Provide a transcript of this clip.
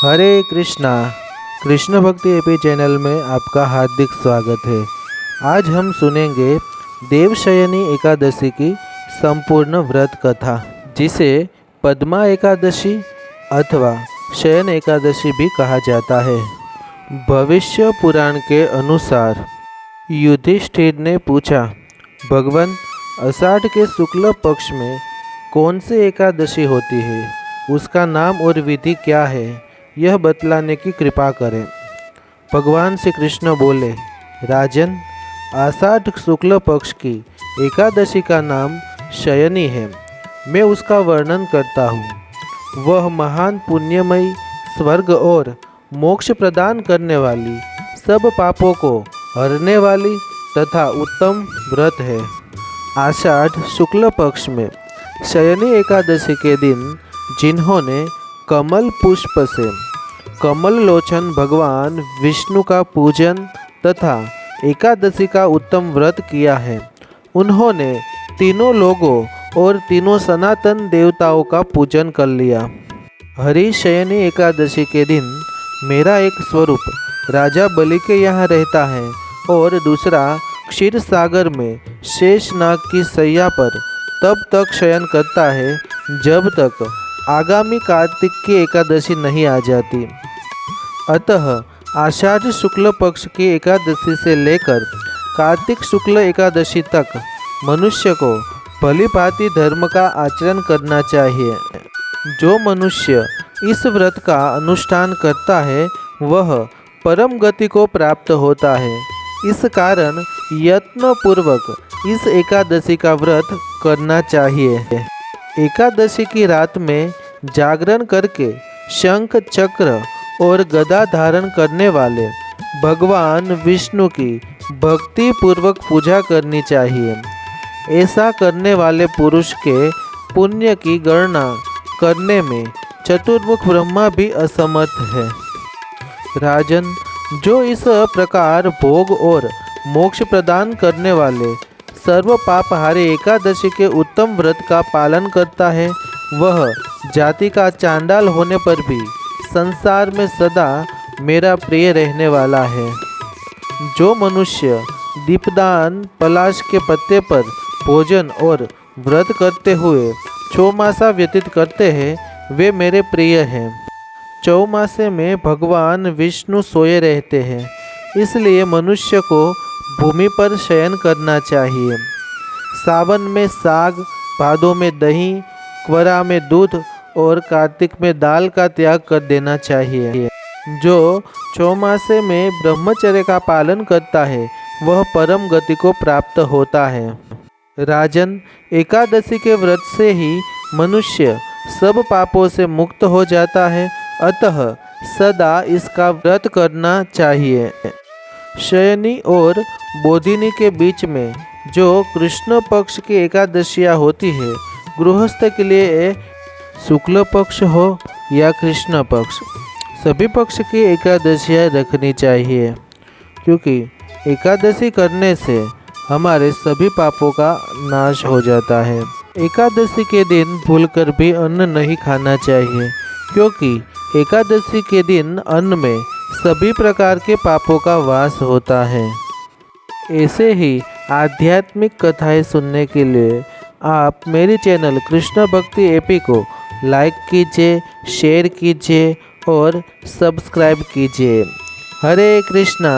हरे कृष्णा। कृष्ण भक्ति AP channel में आपका हार्दिक स्वागत है। आज हम सुनेंगे देवशयनी एकादशी की संपूर्ण व्रत कथा, जिसे पद्मा एकादशी अथवा शयन एकादशी भी कहा जाता है। भविष्य पुराण के अनुसार युधिष्ठिर ने पूछा, भगवान, आषाढ़ के शुक्ल पक्ष में कौन सी एकादशी होती है, उसका नाम और विधि क्या है, यह बतलाने की कृपा करें। भगवान श्री कृष्ण बोले, राजन, आषाढ़ शुक्ल पक्ष की एकादशी का नाम शयनी है। मैं उसका वर्णन करता हूँ। वह महान पुण्यमयी, स्वर्ग और मोक्ष प्रदान करने वाली, सब पापों को हरने वाली तथा उत्तम व्रत है। आषाढ़ शुक्ल पक्ष में शयनी एकादशी के दिन जिन्होंने कमल पुष्प से कमल लोचन भगवान विष्णु का पूजन तथा एकादशी का उत्तम व्रत किया है, उन्होंने तीनों लोगों और तीनों सनातन देवताओं का पूजन कर लिया। हरि शयनी एकादशी के दिन मेरा एक स्वरूप राजा बलि के यहाँ रहता है और दूसरा क्षीर सागर में शेषनाग की शैया पर तब तक शयन करता है जब तक आगामी कार्तिक की एकादशी नहीं आ जाती। अतः आषाढ़ शुक्ल पक्ष की एकादशी से लेकर कार्तिक शुक्ल एकादशी तक मनुष्य को भली भांति धर्म का आचरण करना चाहिए। जो मनुष्य इस व्रत का अनुष्ठान करता है वह परम गति को प्राप्त होता है। इस कारण यत्न पूर्वक इस एकादशी का व्रत करना चाहिए। एकादशी की रात में जागरण करके शंख चक्र और गदा धारण करने वाले भगवान विष्णु की भक्ति पूर्वक पूजा करनी चाहिए। ऐसा करने वाले पुरुष के पुण्य की गणना करने में चतुर्मुख ब्रह्मा भी असमर्थ है। राजन, जो इस प्रकार भोग और मोक्ष प्रदान करने वाले सर्व पापहारी एकादशी के उत्तम व्रत का पालन करता है, वह जाति का चांडाल होने पर भी संसार में सदा मेरा प्रिय रहने वाला है। जो मनुष्य दीपदान, पलाश के पत्ते पर भोजन और व्रत करते हुए चौमासा व्यतीत करते हैं, वे मेरे प्रिय हैं। चौमासे में भगवान विष्णु सोए रहते हैं, इसलिए मनुष्य को भूमि पर शयन करना चाहिए। सावन में साग, भादों में दही, क्वरा में दूध और कार्तिक में दाल का त्याग कर देना चाहिए। जो चौमासे में ब्रह्मचर्य का पालन करता है वह परम गति को प्राप्त होता है। राजन, एकादशी के व्रत से ही मनुष्य सब पापों से मुक्त हो जाता है, अतः सदा इसका व्रत करना चाहिए। शयनी और बोधिनी के बीच में जो कृष्ण पक्ष की एकादशियाँ होती है, गृहस्थ के लिए शुक्ल पक्ष हो या कृष्ण पक्ष, सभी पक्ष की एकादशियाँ रखनी चाहिए, क्योंकि एकादशी करने से हमारे सभी पापों का नाश हो जाता है। एकादशी के दिन भूलकर भी अन्न नहीं खाना चाहिए, क्योंकि एकादशी के दिन अन्न में सभी प्रकार के पापों का वास होता है। ऐसे ही आध्यात्मिक कथाएं सुनने के लिए आप मेरी चैनल कृष्ण भक्ति एपी को लाइक कीजिए, शेयर कीजिए और सब्सक्राइब कीजिए। हरे कृष्णा।